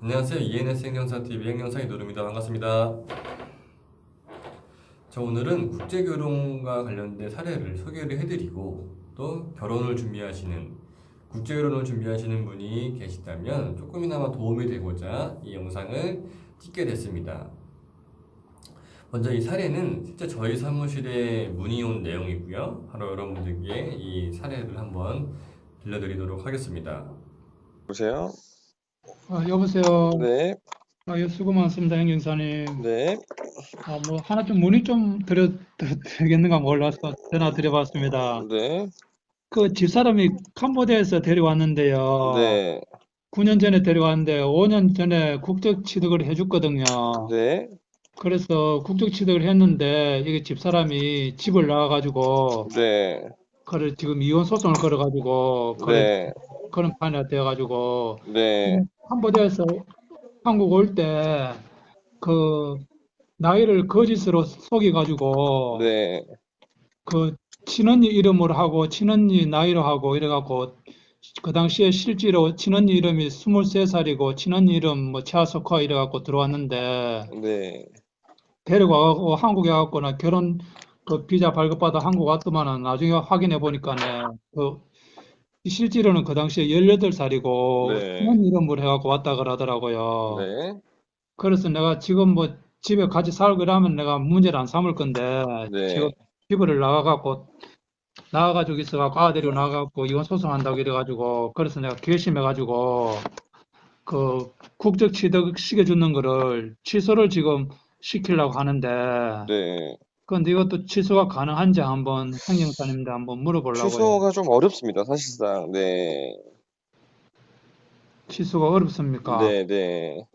안녕하세요. ENS 행정사TV 행정사 이도루입니다. 반갑습니다. 자, 오늘은 국제결혼과 관련된 사례를 소개를 해드리고 또 국제결혼을 준비하시는 분이 계시다면 조금이나마 도움이 되고자 이 영상을 찍게 됐습니다. 먼저 이 사례는 실제 저희 사무실에 문의 온 내용이고요. 바로 여러분들께 이 사례를 한번 들려드리도록 하겠습니다. 보세요. 여보세요. 네, 예, 수고 많습니다, 행정사님. 네, 뭐, 하나 좀 문의 좀 드리겠는가 몰라서 전화 드려봤습니다. 네, 그 집사람이 캄보디아에서 데려왔는데요. 네, 9년 전에 데려왔는데 5년 전에 국적 취득을 해줬거든요. 네, 그래서 국적 취득을 했는데 이게 집사람이 집을 나와가지고 네, 그걸 지금 이혼 소송을 걸어가지고 네, 그런 판이 되어가지고 네, 캄보디아에서 한국 올 때 그 나이를 거짓으로 속여가지고 네, 그 친언니 이름으로 하고 친언니 나이로 하고 이래갖고 그 당시에 실제로 친언니 이름이 23살이고 친언니 이름 뭐 차석화 이래갖고 들어왔는데 네, 데려가고 한국에 와갖고 나 결혼 그 비자 발급받아 한국 왔더만은 나중에 확인해 보니까네 그 실제로는 그 당시에 18살이고 네, 친언니 이름으로 해갖고 왔다 그러더라고요. 네, 그래서 내가 지금 뭐 집에 같이 살고 이러면 내가 문제를 안 삼을 건데 지금 네, 집을 나가가지고 있어갖고 아들이 나가갖고 이혼 소송한다고 이래가지고 그래서 내가 결심해가지고 그 국적 취득 시켜주는 거를 취소를 지금 시키려고 하는데 네. 그런데 이것도 취소가 가능한지 한번 행정사님한테 한번 물어보려고요. 취소가 좀 어렵습니다, 사실상. 네, 취소가 어렵습니까? 네, 네,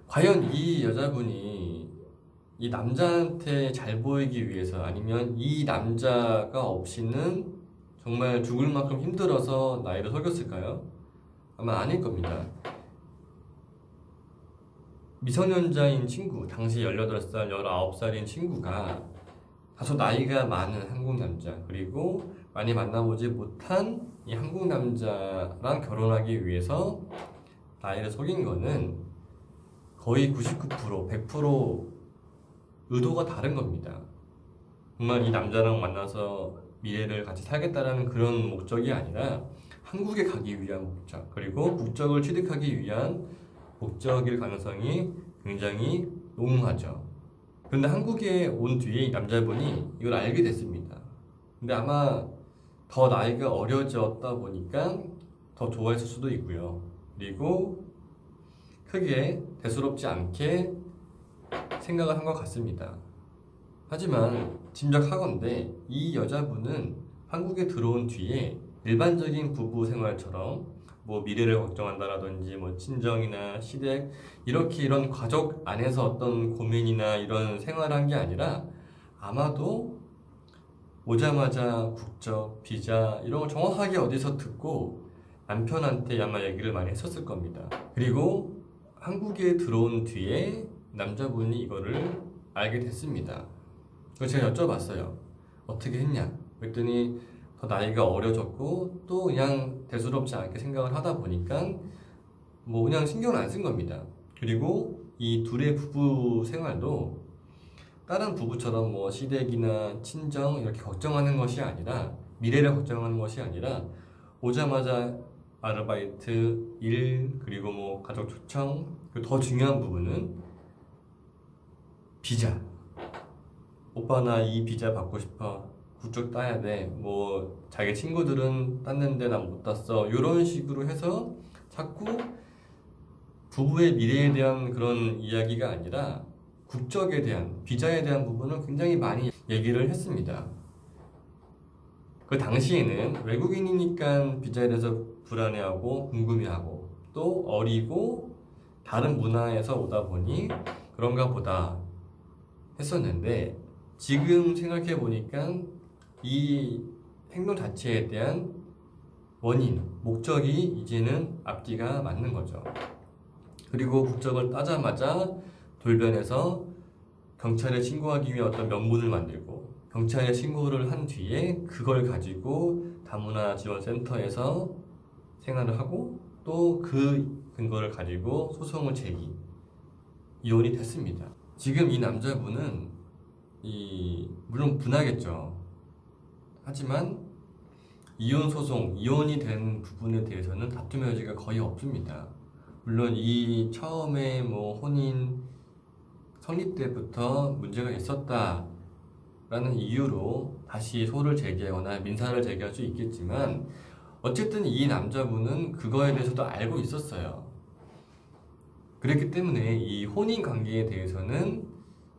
과연 이 여자분이 이 남자한테 잘 보이기 위해서 아니면 이 남자가 없이는 정말 죽을 만큼 힘들어서 나이를 속였을까요? 아마 아닐 겁니다. 미성년자인 친구, 당시 18살, 19살인 친구가 다소 나이가 많은 한국 남자, 그리고 많이 만나보지 못한 이 한국 남자랑 결혼하기 위해서 나이를 속인 거는 거의 99%, 100% 의도가 다른 겁니다. 정말 이 남자랑 만나서 미래를 같이 살겠다라는 그런 목적이 아니라 한국에 가기 위한 목적, 그리고 국적을 취득하기 위한 목적일 가능성이 굉장히 농후하죠. 그런데 한국에 온 뒤에 이 남자분이 이걸 알게 됐습니다. 근데 아마 더 나이가 어려졌다 보니까 더 좋아했을 수도 있고요. 그리고 크게 대수롭지 않게 생각을 한 것 같습니다. 하지만 짐작하건대 이 여자분은 한국에 들어온 뒤에 일반적인 부부 생활처럼 뭐 미래를 걱정한다라든지 뭐 친정이나 시댁 이렇게 이런 가족 안에서 어떤 고민이나 이런 생활을 한 게 아니라 아마도 오자마자 국적, 비자 이런 걸 정확하게 어디서 듣고 남편한테 아마 얘기를 많이 했었을 겁니다. 그리고 한국에 들어온 뒤에 남자분이 이거를 알게 됐습니다. 그래서 제가 여쭤봤어요. 어떻게 했냐? 그랬더니 더 나이가 어려졌고 또 그냥 대수롭지 않게 생각을 하다 보니까 뭐 그냥 신경을 안 쓴 겁니다. 그리고 이 둘의 부부 생활도 다른 부부처럼 뭐 시댁이나 친정 이렇게 걱정하는 것이 아니라 미래를 걱정하는 것이 아니라 오자마자 아르바이트, 일, 그리고 뭐 가족 초청, 그리고 더 중요한 부분은 비자. 오빠 나 이 비자 받고 싶어. 국적 따야 돼. 뭐 자기 친구들은 땄는데 난 못 땄어. 이런 식으로 해서 자꾸 부부의 미래에 대한 그런 이야기가 아니라 국적에 대한, 비자에 대한 부분을 굉장히 많이 얘기를 했습니다. 그 당시에는 외국인이니까 비자에 대해서 불안해하고 궁금해하고 또 어리고 다른 문화에서 오다 보니 그런가 보다 했었는데 지금 생각해 보니까 이 행동 자체에 대한 원인, 목적이 이제는 앞뒤가 맞는 거죠. 그리고 국적을 따자마자 돌변해서 경찰에 신고하기 위해 어떤 명분을 만들고 경찰에 신고를 한 뒤에 그걸 가지고 다문화 지원센터에서 생활을 하고 또 그 근거를 가지고 소송을 제기, 이혼이 됐습니다. 지금 이 남자분은 물론 분하겠죠. 하지만 이혼 소송, 이혼이 된 부분에 대해서는 다툼의 여지가 거의 없습니다. 물론 이 처음에 뭐 혼인 성립 때부터 문제가 있었다라는 이유로 다시 소를 제기하거나 민사를 제기할 수 있겠지만 어쨌든 이 남자분은 그거에 대해서도 알고 있었어요. 그랬기 때문에 이 혼인 관계에 대해서는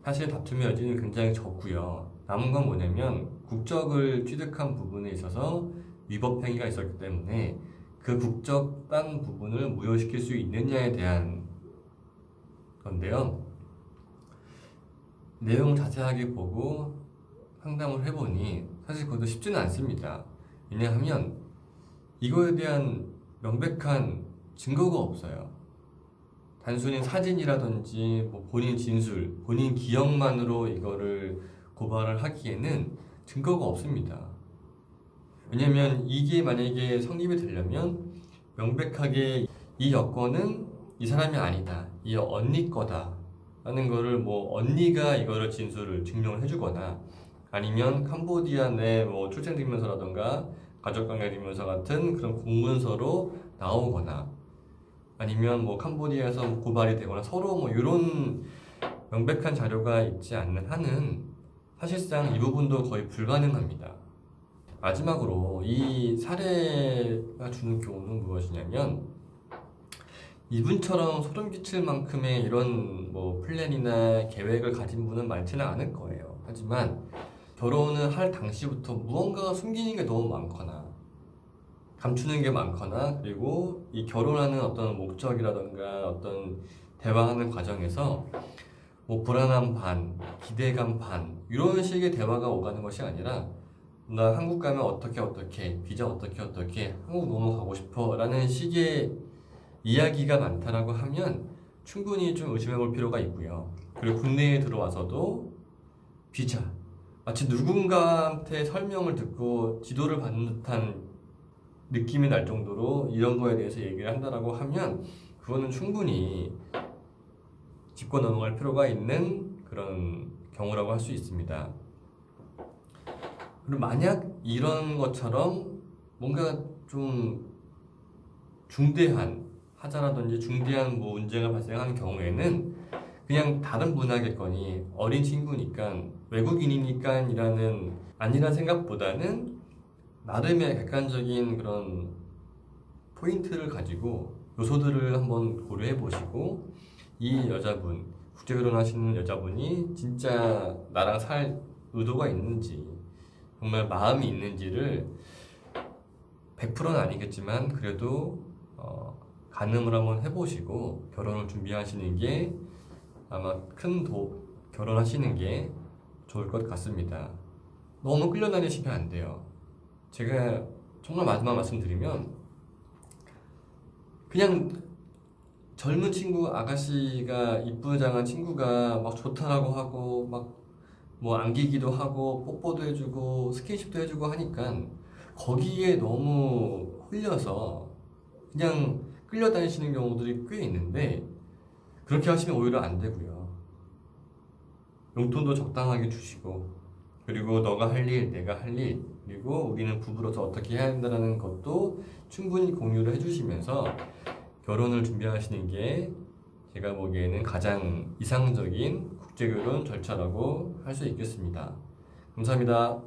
사실 다툼의 여지는 굉장히 적고요. 남은 건 뭐냐면 국적을 취득한 부분에 있어서 위법 행위가 있었기 때문에 그 국적 딴 부분을 무효시킬 수 있느냐에 대한 건데요. 내용을 자세하게 보고 상담을 해보니 사실 그것도 쉽지는 않습니다. 왜냐하면 이거에 대한 명백한 증거가 없어요. 단순히 사진이라든지 뭐 본인 진술, 본인 기억만으로 이거를 고발을 하기에는 증거가 없습니다. 왜냐면 이게 만약에 성립이 되려면 명백하게 이 여권은 이 사람이 아니다, 이 언니 거다 라는 거를 뭐 언니가 이거를 진술을 증명을 해주거나 아니면 캄보디아 내 뭐 출생증명서라던가 가족관계증명서 같은 그런 공문서로 나오거나 아니면 뭐 캄보디아에서 고발이 되거나 서로 뭐 이런 명백한 자료가 있지 않는 한은 사실상 이 부분도 거의 불가능합니다. 마지막으로 이 사례가 주는 교훈은 무엇이냐면 이분처럼 소름 끼칠 만큼의 이런 뭐 플랜이나 계획을 가진 분은 많지는 않을 거예요. 하지만 결혼을 할 당시부터 무언가가 숨기는 게 너무 많거나 감추는 게 많거나 그리고 이 결혼하는 어떤 목적이라던가 어떤 대화하는 과정에서 뭐 불안함 반, 기대감 반 이런 식의 대화가 오가는 것이 아니라 나 한국 가면 어떻게 비자 어떻게 한국 너무 가고 싶어 라는 식의 이야기가 많다라고 하면 충분히 좀 의심해 볼 필요가 있고요. 그리고 국내에 들어와서도 비자 마치 누군가한테 설명을 듣고 지도를 받는 듯한 느낌이 날 정도로 이런 거에 대해서 얘기를 한다라고 하면 그거는 충분히 짚고 넘어갈 필요가 있는 그런 경우라고 할 수 있습니다. 그리고 만약 이런 것처럼 뭔가 좀 중대한 하자라든지 중대한 뭐 문제가 발생하는 경우에는 그냥 다른 문화겠거니 어린 친구니까 외국인이니까 아니란 생각보다는 나름의 객관적인 그런 포인트를 가지고 요소들을 한번 고려해 보시고 이 여자분, 국제결혼하시는 여자분이 진짜 나랑 살 의도가 있는지 정말 마음이 있는지를 100%는 아니겠지만 그래도 가늠을 한번 해보시고 결혼을 준비하시는 게 아마 결혼하시는 게 좋을 것 같습니다. 너무 끌려다니시면 안 돼요. 제가 정말 마지막 말씀드리면 그냥 젊은 친구 아가씨가 이쁘장한 친구가 막 좋다라고 하고 막 뭐 안기기도 하고 뽀뽀도 해주고 스킨십도 해주고 하니까 거기에 너무 홀려서 그냥 끌려다니시는 경우들이 꽤 있는데 그렇게 하시면 오히려 안 되고요. 용돈도 적당하게 주시고 그리고 너가 할 일, 내가 할 일, 그리고 우리는 부부로서 어떻게 해야 된다는 것도 충분히 공유를 해주시면서 결혼을 준비하시는 게 제가 보기에는 가장 이상적인 국제결혼 절차라고 할 수 있겠습니다. 감사합니다.